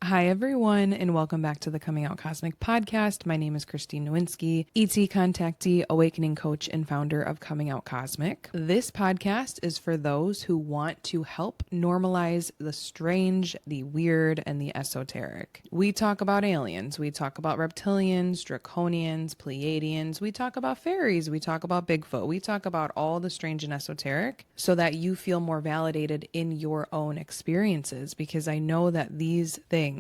Hi, everyone, and welcome back to the Coming Out Cosmic podcast. My name is Christine Nowinski, ET contactee, awakening coach, and founder of Coming Out Cosmic. This podcast is for those who want to help normalize the strange, the weird, and the esoteric. We talk about aliens, we talk about reptilians, draconians, Pleiadians, we talk about fairies, we talk about Bigfoot, we talk about all the strange and esoteric so that you feel more validated in your own experiences, because I know that these things,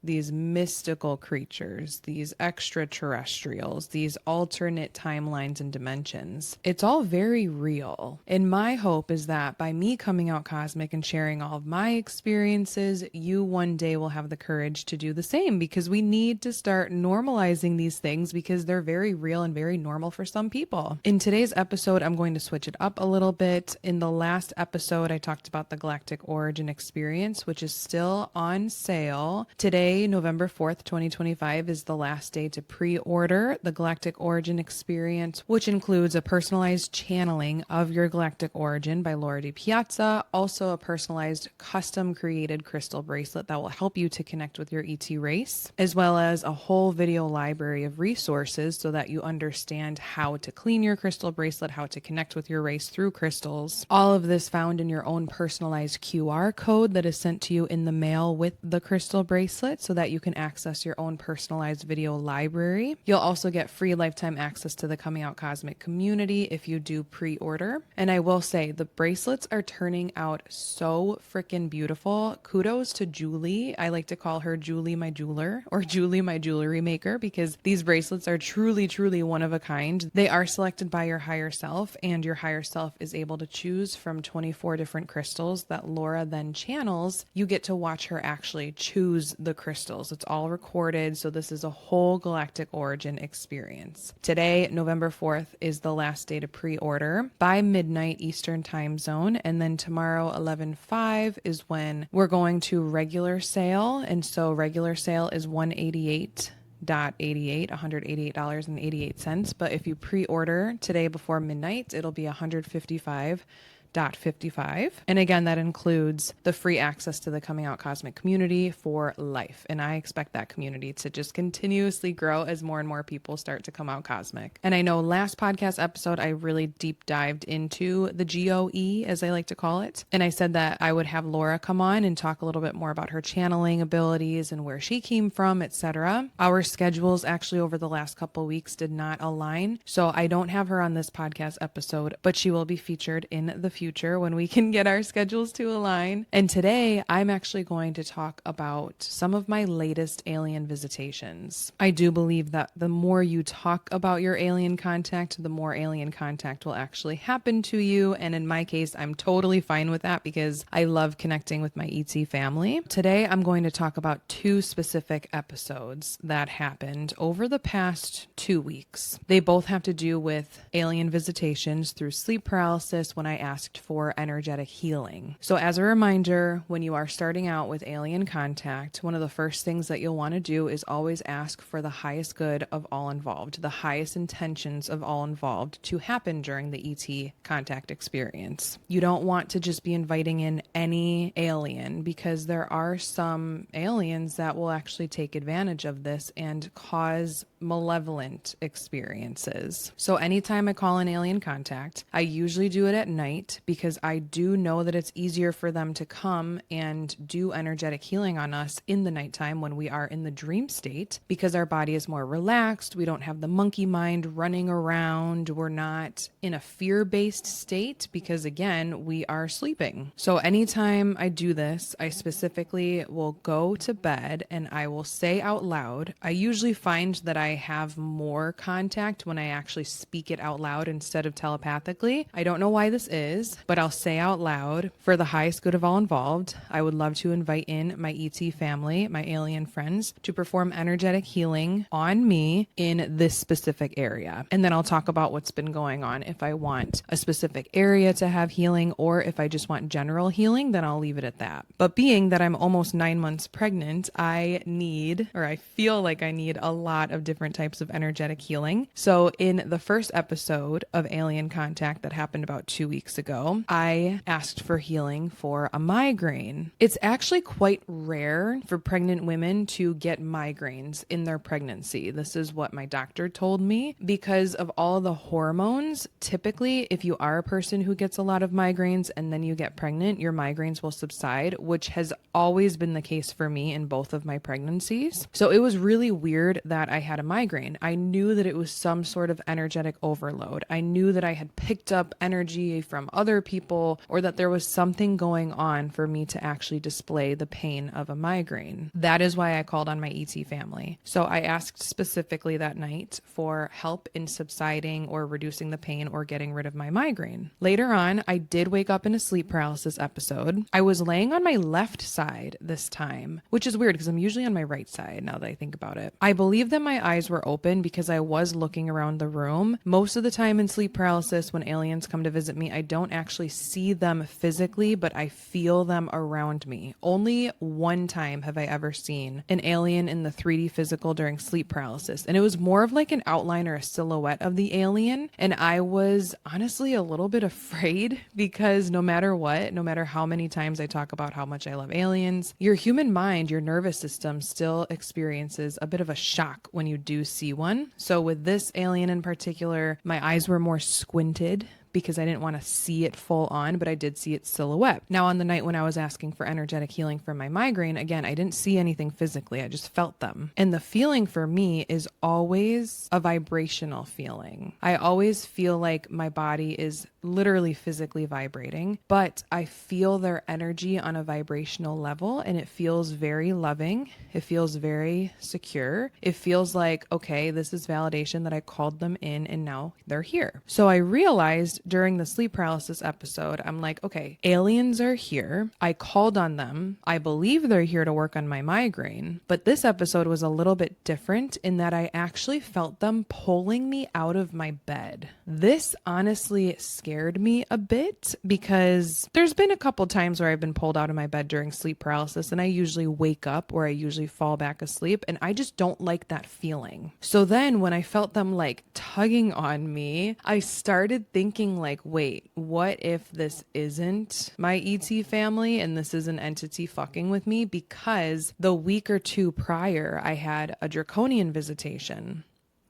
these mystical creatures, these extraterrestrials, these alternate timelines and dimensions, it's all very real. And my hope is that by me coming out cosmic and sharing all of my experiences, you one day will have the courage to do the same, because we need to start normalizing these things because they're very real and very normal for some people. In today's episode, I'm going to switch it up a little bit. In the last episode, I talked about the Galactic Origin Experience, which is still on sale. Today, November 4th, 2025, is the last day to pre-order the Galactic Origin Experience, which includes a personalized channeling of your galactic origin by DiPiazza, also a personalized custom-created crystal bracelet that will help you to connect with your ET race, as well as a whole video library of resources so that you understand how to clean your crystal bracelet, how to connect with your race through crystals. All of this found in your own personalized QR code that is sent to you in the mail with the crystal bracelet so that you can access your own personalized video library. You'll also get free lifetime access to the Coming Out Cosmic community if you do pre-order. And I will say the bracelets are turning out so freaking beautiful. Kudos to Julie. I like to call her Julie my jeweler, or Julie my jewelry maker, because these bracelets are truly, truly one of a kind. They are selected by your higher self, and your higher self is able to choose from 24 different crystals that Laura then channels. You get to watch her actually choose the crystals. It's all recorded, so this is a whole Galactic Origin experience. Today, November 4th, is the last day to pre-order by midnight Eastern time zone, and then tomorrow 11/5 is when we're going to regular sale, and so regular sale is $188.88, but if you pre-order today before midnight, it'll be $155.55. And again, that includes the free access to the Coming Out Cosmic community for life. And I expect that community to just continuously grow as more and more people start to come out cosmic. And I know last podcast episode, I really deep dived into the GOE, as I like to call it. And I said that I would have Laura come on and talk a little bit more about her channeling abilities and where she came from, etc. Our schedules actually over the last couple of weeks did not align. So I don't have her on this podcast episode, but she will be featured in the future when we can get our schedules to align. And today I'm actually going to talk about some of my latest alien visitations. I do believe that the more you talk about your alien contact, the more alien contact will actually happen to you. And in my case, I'm totally fine with that because I love connecting with my ET family. Today, I'm going to talk about two specific episodes that happened over the past 2 weeks. They both have to do with alien visitations through sleep paralysis when I asked for energetic healing. So as a reminder, when you are starting out with alien contact, one of the first things that you'll want to do is always ask for the highest good of all involved, the highest intentions of all involved to happen during the ET contact experience. You don't want to just be inviting in any alien, because there are some aliens that will actually take advantage of this and cause malevolent experiences. So anytime I call an alien contact, I usually do it at night, because I do know that it's easier for them to come and do energetic healing on us in the nighttime when we are in the dream state, because our body is more relaxed. We don't have the monkey mind running around. We're not in a fear-based state because, again, we are sleeping. So anytime I do this, I specifically will go to bed and I will say out loud. I usually find that I have more contact when I actually speak it out loud instead of telepathically. I don't know why this is, but I'll say out loud, for the highest good of all involved, I would love to invite in my ET family, my alien friends, to perform energetic healing on me in this specific area. And then I'll talk about what's been going on. If I want a specific area to have healing, or if I just want general healing, then I'll leave it at that. But being that I'm almost 9 months pregnant, I feel like I need a lot of different types of energetic healing. So in the first episode of Alien Contact that happened about 2 weeks ago, ago, I asked for healing for a migraine. It's actually quite rare for pregnant women to get migraines in their pregnancy. This is what my doctor told me because of all the hormones. Typically, if you are a person who gets a lot of migraines and then you get pregnant, your migraines will subside, which has always been the case for me in both of my pregnancies. So it was really weird that I had a migraine. I knew that it was some sort of energetic overload. I knew that I had picked up energy from other people or that there was something going on for me to actually display the pain of a migraine. That is why I called on my ET family. So I asked specifically that night for help in subsiding or reducing the pain or getting rid of my migraine. Later on, I did wake up in a sleep paralysis episode. I was laying on my left side this time, which is weird because I'm usually on my right side now that I think about it. I believe that my eyes were open because I was looking around the room. Most of the time in sleep paralysis, when aliens come to visit me, I don't actually see them physically, but I feel them around me. Only one time have I ever seen an alien in the 3D physical during sleep paralysis, and it was more of like an outline or a silhouette of the alien, and I was honestly a little bit afraid because no matter what, no matter how many times I talk about how much I love aliens, your human mind, your nervous system still experiences a bit of a shock when you do see one. So with this alien in particular, my eyes were more squinted because I didn't want to see it full on, but I did see its silhouette. Now, on the night when I was asking for energetic healing for my migraine, again, I didn't see anything physically. I just felt them. And the feeling for me is always a vibrational feeling. I always feel like my body is literally physically vibrating, but I feel their energy on a vibrational level, and it feels very loving. It feels very secure. It feels like, okay, this is validation that I called them in and now they're here. So I realized during the sleep paralysis episode, I'm like, okay, aliens are here. I called on them. I believe they're here to work on my migraine. But this episode was a little bit different in that I actually felt them pulling me out of my bed. This honestly scared me a bit because there's been a couple times where I've been pulled out of my bed during sleep paralysis and I usually wake up or I usually fall back asleep, and I just don't like that feeling. So then when I felt them like tugging on me, I started thinking like, wait, what if this isn't my ET family and this is an entity fucking with me? Because the week or two prior, I had a draconian visitation.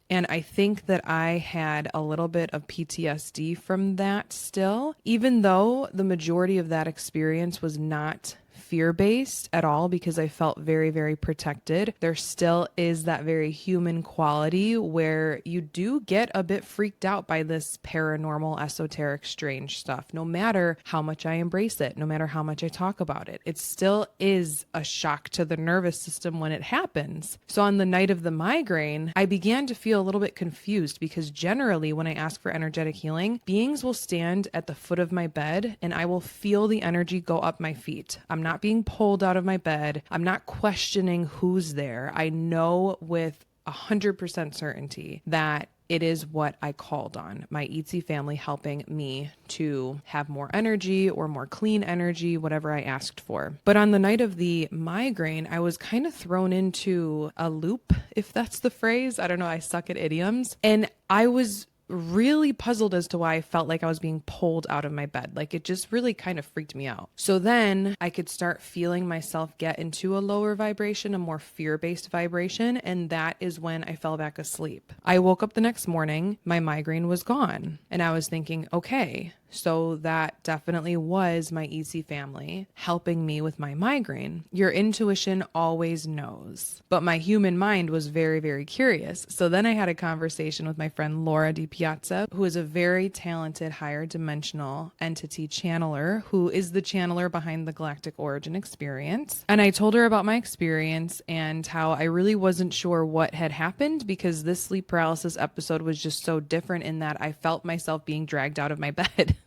And I think that I had a little bit of PTSD from that still, even though the majority of that experience was not fear-based at all because I felt very, very protected. There still is that very human quality where you do get a bit freaked out by this paranormal, esoteric, strange stuff. No matter how much I embrace it, no matter how much I talk about it, it still is a shock to the nervous system when it happens. So on the night of the migraine, I began to feel a little bit confused because generally when I ask for energetic healing, beings will stand at the foot of my bed and I will feel the energy go up my feet. I'm not being pulled out of my bed. I'm not questioning who's there. I know with 100% certainty that it is what I called on, my ET family helping me to have more energy or more clean energy, whatever I asked for. But on the night of the migraine, I was kind of thrown into a loop, if that's the phrase. I don't know. I suck at idioms. And I was really puzzled as to why I felt like I was being pulled out of my bed. Like it just really kind of freaked me out. So then I could start feeling myself get into a lower vibration, a more fear-based vibration. And that is when I fell back asleep. I woke up the next morning, my migraine was gone. And I was thinking, okay, so that definitely was my EC family helping me with my migraine. Your intuition always knows. But my human mind was very, very curious. So then I had a conversation with my friend Laura DiPiazza, who is a very talented higher dimensional entity channeler, who is the channeler behind the Galactic Origin Experience. And I told her about my experience and how I really wasn't sure what had happened because this sleep paralysis episode was just so different in that I felt myself being dragged out of my bed.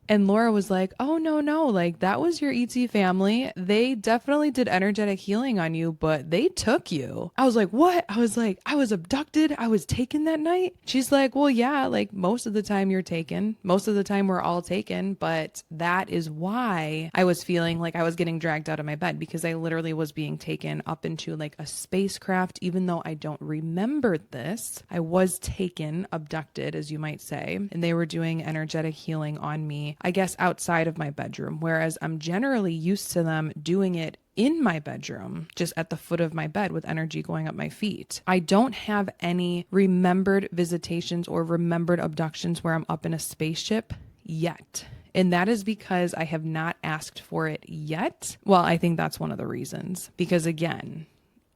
And Laura was like, oh, no, like that was your ET family. They definitely did energetic healing on you, but they took you. I was like, what? I was like, I was abducted. I was taken that night. She's like, well, yeah, like most of the time you're taken. Most of the time we're all taken. But that is why I was feeling like I was getting dragged out of my bed because I literally was being taken up into like a spacecraft. Even though I don't remember this, I was taken, abducted, as you might say, and they were doing energetic healing on me me, I guess, outside of my bedroom, whereas I'm generally used to them doing it in my bedroom, just at the foot of my bed with energy going up my feet. I don't have any remembered visitations or remembered abductions where I'm up in a spaceship yet. And that is because I have not asked for it yet. Well, I think that's one of the reasons. Because again,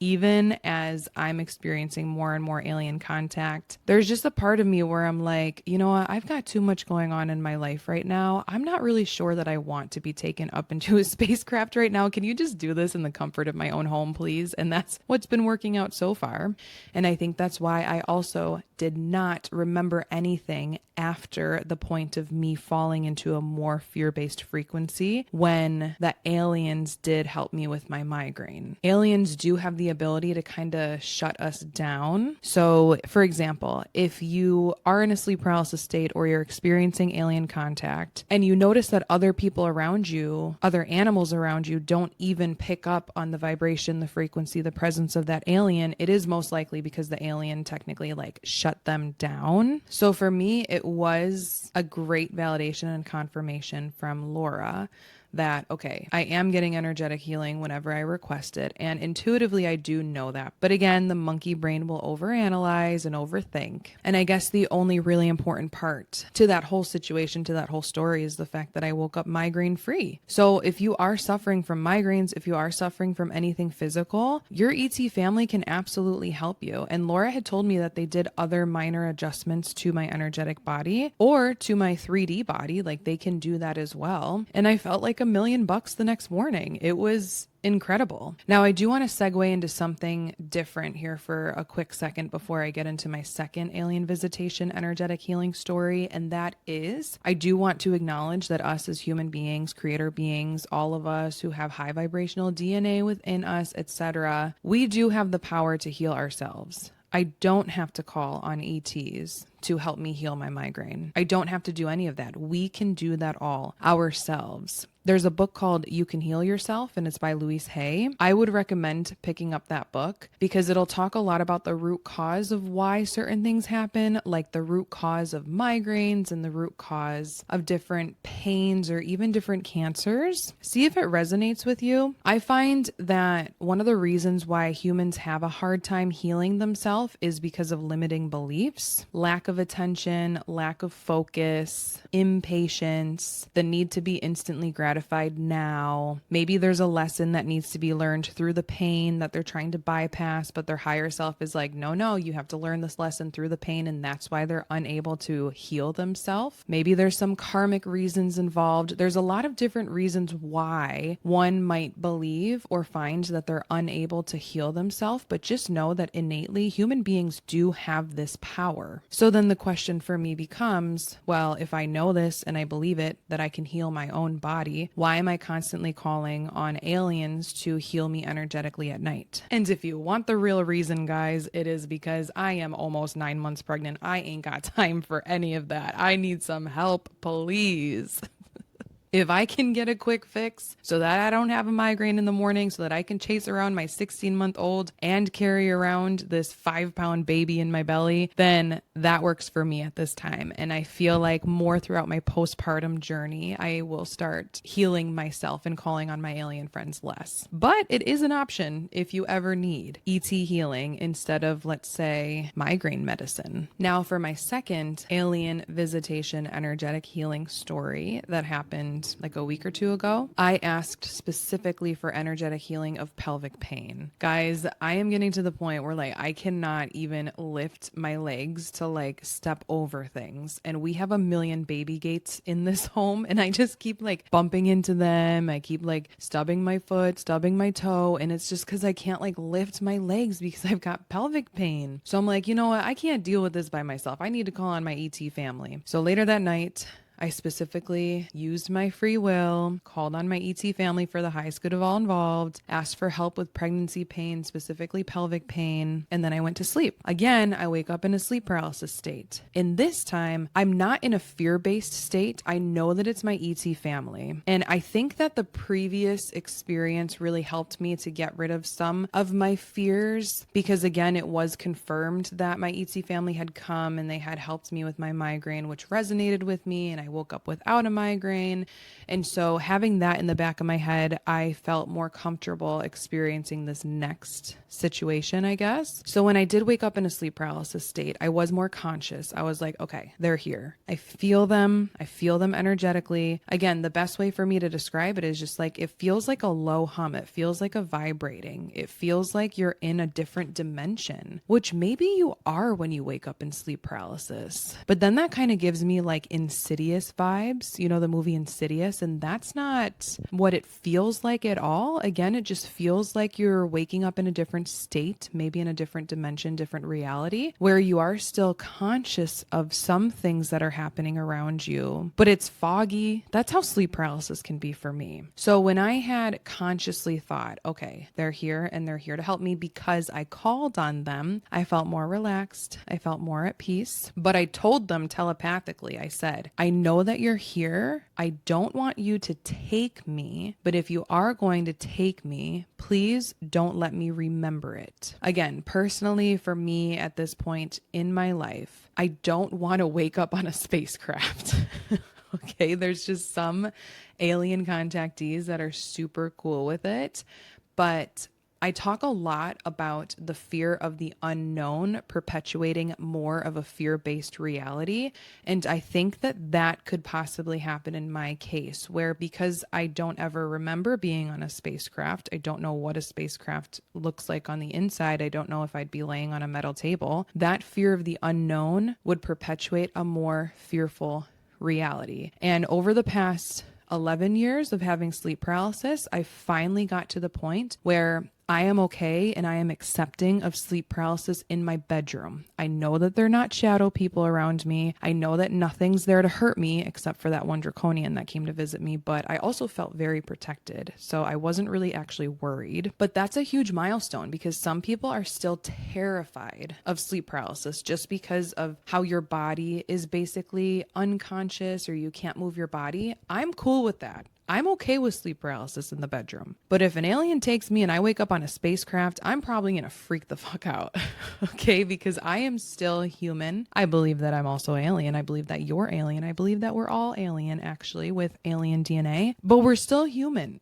even as I'm experiencing more and more alien contact, there's just a part of me where I'm like, you know what? I've got too much going on in my life right now. I'm not really sure that I want to be taken up into a spacecraft right now. Can you just do this in the comfort of my own home, please? And that's what's been working out so far. And I think that's why I also did not remember anything after the point of me falling into a more fear-based frequency when the aliens did help me with my migraine. Aliens do have the ability to kind of shut us down. So, for example, if you are in a sleep paralysis state or you're experiencing alien contact and you notice that other people around you, other animals around you, don't even pick up on the vibration, the frequency, the presence of that alien, it is most likely because the alien technically like shut them down. So for me, it was a great validation and confirmation from Laura that, okay, I am getting energetic healing whenever I request it. And intuitively, I do know that. But again, the monkey brain will overanalyze and overthink. And I guess the only really important part to that whole situation, to that whole story, is the fact that I woke up migraine free. So if you are suffering from migraines, if you are suffering from anything physical, your ET family can absolutely help you. And Laura had told me that they did other minor adjustments to my energetic body or to my 3D body. Like they can do that as well. And I felt like $1,000,000 the next morning. It was incredible. Now, I do want to segue into something different here for a quick second before I get into my second alien visitation energetic healing story. And that is, I do want to acknowledge that us as human beings, creator beings, all of us who have high vibrational DNA within us, etc., we do have the power to heal ourselves. I don't have to call on ETs to help me heal my migraine. I don't have to do any of that. We can do that all ourselves. There's a book called You Can Heal Yourself, and it's by Louise Hay. I would recommend picking up that book because it'll talk a lot about the root cause of why certain things happen, like the root cause of migraines and the root cause of different pains or even different cancers. See if it resonates with you. I find that one of the reasons why humans have a hard time healing themselves is because of limiting beliefs, lack of attention, lack of focus, impatience, the need to be instantly gratified now. Maybe there's a lesson that needs to be learned through the pain that they're trying to bypass, but their higher self is like, no, you have to learn this lesson through the pain, and that's why they're unable to heal themselves. Maybe there's some karmic reasons involved. There's a lot of different reasons why one might believe or find that they're unable to heal themselves, but just know that innately human beings do have this power. So then the question for me becomes, well, if I know this and I believe it, that I can heal my own body, why am I constantly calling on aliens to heal me energetically at night? And if you want the real reason, guys, it is because I am almost 9 months pregnant. I ain't got time for any of that. I need some help, please. If I can get a quick fix so that I don't have a migraine in the morning, so that I can chase around my 16-month-old and carry around this 5-pound baby in my belly, then that works for me at this time. And I feel like more throughout my postpartum journey, I will start healing myself and calling on my alien friends less. But it is an option if you ever need ET healing instead of, let's say, migraine medicine. Now for my second alien visitation energetic healing story that happened like a week or two ago, I asked specifically for energetic healing of pelvic pain. Guys, I am getting to the point where like I cannot even lift my legs to like step over things. And we have a million baby gates in this home, and I just keep like bumping into them. I keep like stubbing my foot, stubbing my toe, and it's just because I can't like lift my legs because I've got pelvic pain. So I'm like, you know what? I can't deal with this by myself. I need to call on my ET family. So later that night, I specifically used my free will, called on my ET family for the highest good of all involved, asked for help with pregnancy pain, specifically pelvic pain, and then I went to sleep. Again, I wake up in a sleep paralysis state. In this time, I'm not in a fear-based state. I know that it's my ET family. And I think that the previous experience really helped me to get rid of some of my fears because, again, it was confirmed that my ET family had come and they had helped me with my migraine, which resonated with me, and I I woke up without a migraine. And so having that in the back of my head, I felt more comfortable experiencing this next situation, I guess. So when I did wake up in a sleep paralysis state, I was more conscious. I was like, okay, they're here. I feel them. I feel them energetically. Again, the best way for me to describe it is just like, it feels like a low hum. It feels like a vibrating. It feels like you're in a different dimension, which maybe you are when you wake up in sleep paralysis. But then that kind of gives me like Insidious vibes, you know, the movie Insidious, and that's not what it feels like at all. Again, it just feels like you're waking up in a different state, maybe in a different dimension, different reality, where you are still conscious of some things that are happening around you, but it's foggy. That's how sleep paralysis can be for me. So when I had consciously thought, okay, they're here and they're here to help me because I called on them, I felt more relaxed. I felt more at peace, but I told them telepathically, I said, I know that you're here. I don't want you to take me, but if you are going to take me, please don't let me remember it. Again, personally, for me at this point in my life, I don't want to wake up on a spacecraft. Okay, there's just some alien contactees that are super cool with it, but I talk a lot about the fear of the unknown perpetuating more of a fear-based reality. And I think that that could possibly happen in my case, where because I don't ever remember being on a spacecraft, I don't know what a spacecraft looks like on the inside. I don't know if I'd be laying on a metal table. That fear of the unknown would perpetuate a more fearful reality. And over the past 11 years of having sleep paralysis, I finally got to the point where I am okay and I am accepting of sleep paralysis in my bedroom. I know that they're not shadow people around me. I know that nothing's there to hurt me except for that one draconian that came to visit me, but I also felt very protected. So I wasn't really actually worried. But that's a huge milestone because some people are still terrified of sleep paralysis just because of how your body is basically unconscious or you can't move your body. I'm cool with that. I'm okay with sleep paralysis in the bedroom. But if an alien takes me and I wake up on a spacecraft, I'm probably going to freak the fuck out. Okay? Because I am still human. I believe that I'm also alien. I believe that you're alien. I believe that we're all alien actually with alien DNA, but we're still human.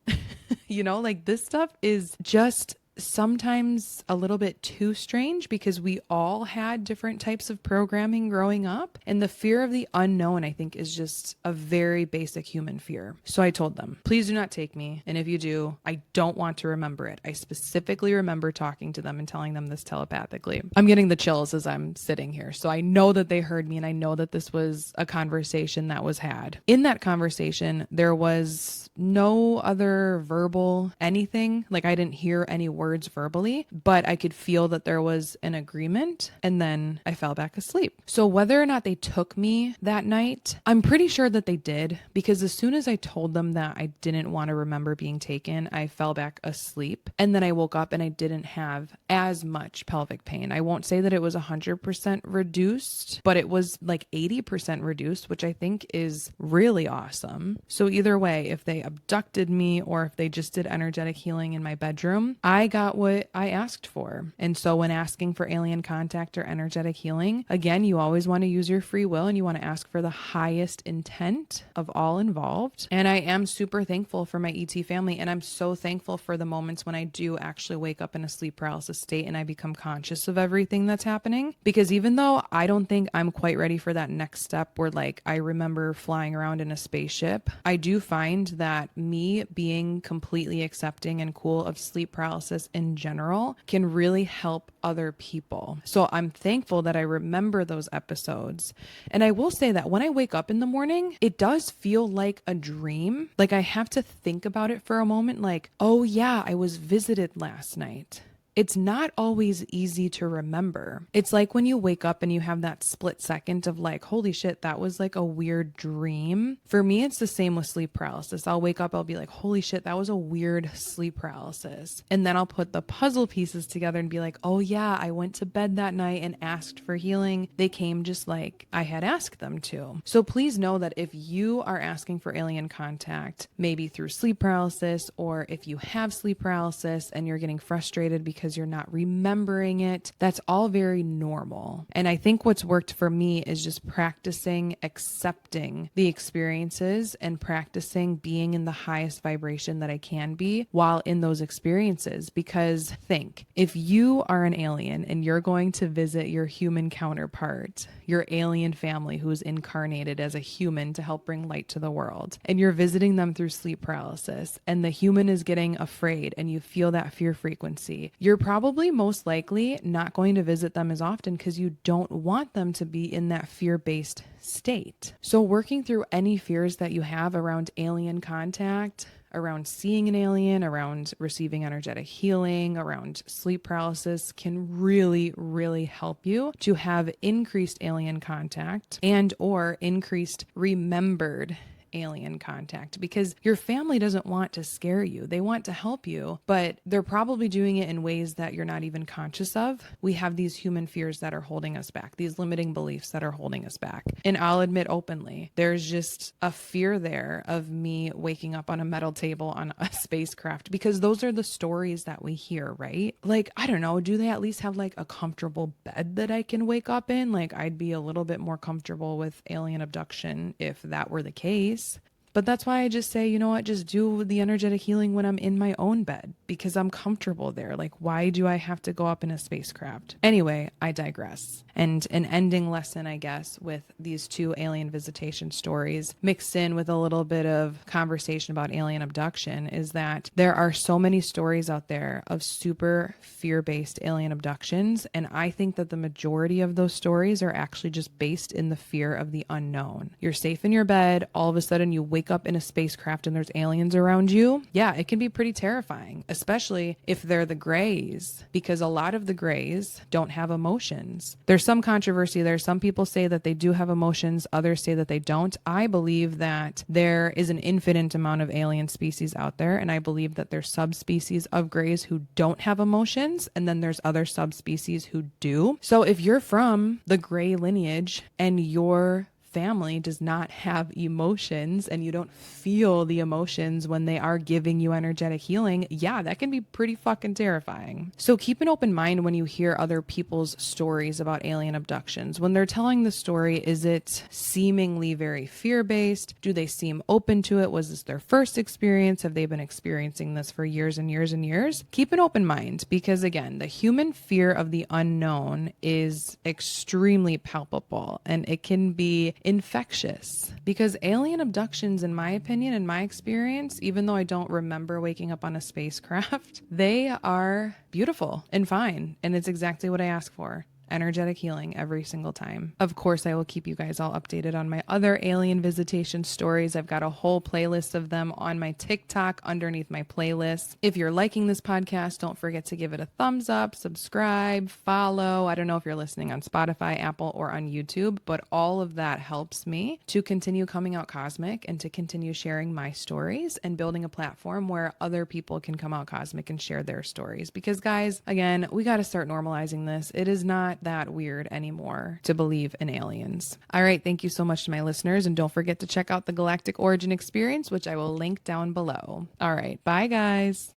You know, like this stuff is just sometimes a little bit too strange because we all had different types of programming growing up. And the fear of the unknown, I think, is just a very basic human fear. So I told them, please do not take me. And if you do, I don't want to remember it. I specifically remember talking to them and telling them this telepathically. I'm getting the chills as I'm sitting here. So I know that they heard me and I know that this was a conversation that was had. In that conversation, there was no other verbal anything. Like I didn't hear any words verbally, but I could feel that there was an agreement and then I fell back asleep. So whether or not they took me that night, I'm pretty sure that they did because as soon as I told them that I didn't want to remember being taken, I fell back asleep and then I woke up and I didn't have as much pelvic pain. I won't say that it was 100% reduced, but it was like 80% reduced, which I think is really awesome. So either way, if they abducted me or if they just did energetic healing in my bedroom, I got what I asked for. And so when asking for alien contact or energetic healing, again, you always want to use your free will and you want to ask for the highest intent of all involved. And I am super thankful for my ET family. And I'm so thankful for the moments when I do actually wake up in a sleep paralysis state and I become conscious of everything that's happening. Because even though I don't think I'm quite ready for that next step where like I remember flying around in a spaceship, I do find that me being completely accepting and cool of sleep paralysis in general can really help other people. So I'm thankful that I remember those episodes. And I will say that when I wake up in the morning, it does feel like a dream. Like I have to think about it for a moment, like, oh yeah, I was visited last night. It's not always easy to remember. It's like when you wake up and you have that split second of like, holy shit, that was like a weird dream. For me, it's the same with sleep paralysis. I'll wake up, I'll be like, holy shit, that was a weird sleep paralysis. And then I'll put the puzzle pieces together and be like, oh yeah, I went to bed that night and asked for healing. They came just like I had asked them to. So please know that if you are asking for alien contact, maybe through sleep paralysis, or if you have sleep paralysis and you're getting frustrated because because you're not remembering it. That's all very normal. And I think what's worked for me is just practicing accepting the experiences and practicing being in the highest vibration that I can be while in those experiences. Because think, if you are an alien and you're going to visit your human counterpart, your alien family who's incarnated as a human to help bring light to the world, and you're visiting them through sleep paralysis, and the human is getting afraid and you feel that fear frequency, you're probably most likely not going to visit them as often because you don't want them to be in that fear-based state. So working through any fears that you have around alien contact, around seeing an alien, around receiving energetic healing, around sleep paralysis can really, really help you to have increased alien contact and or increased remembered alien contact, because your family doesn't want to scare you. They want to help you, but they're probably doing it in ways that you're not even conscious of. We have these human fears that are holding us back, these limiting beliefs that are holding us back. And I'll admit openly, there's just a fear there of me waking up on a metal table on a spacecraft, because those are the stories that we hear, right? Like, I don't know, do they at least have like a comfortable bed that I can wake up in? Like, I'd be a little bit more comfortable with alien abduction if that were the case. But that's why I just say, you know what, just do the energetic healing when I'm in my own bed, because I'm comfortable there. Like, why do I have to go up in a spacecraft? Anyway, I digress. And an ending lesson, I guess, with these two alien visitation stories mixed in with a little bit of conversation about alien abduction is that there are so many stories out there of super fear-based alien abductions. And I think that the majority of those stories are actually just based in the fear of the unknown. You're safe in your bed. All of a sudden you wake up in a spacecraft and there's aliens around you. Yeah, it can be pretty terrifying, especially if they're the grays, because a lot of the grays don't have emotions. There's some controversy there. Some people say that they do have emotions. Others say that they don't. I believe that there is an infinite amount of alien species out there, and I believe that there's subspecies of grays who don't have emotions, and then there's other subspecies who do. So if you're from the gray lineage and your family does not have emotions and you don't feel the emotions when they are giving you energetic healing, yeah, that can be pretty fucking terrifying. So keep an open mind when you hear other people's stories about alien abductions. When they're telling the story, is it seemingly very fear-based? Do they seem open to it? Was this their first experience? Have they been experiencing this for years and years and years? Keep an open mind, because again, the human fear of the unknown is extremely palpable and it can be infectious, because alien abductions, in my opinion, in my experience, even though I don't remember waking up on a spacecraft, they are beautiful and fine. And it's exactly what I ask for. Energetic healing every single time. Of course, I will keep you guys all updated on my other alien visitation stories. I've got a whole playlist of them on my TikTok underneath my playlist. If you're liking this podcast, don't forget to give it a thumbs up, subscribe, follow. I don't know if you're listening on Spotify, Apple, or on YouTube, but all of that helps me to continue coming out cosmic and to continue sharing my stories and building a platform where other people can come out cosmic and share their stories. Because guys, again, we got to start normalizing this. It is not that weird anymore to believe in aliens. All right. Thank you so much to my listeners. And don't forget to check out the Galactic Origin Experience, which I will link down below. All right. Bye, guys.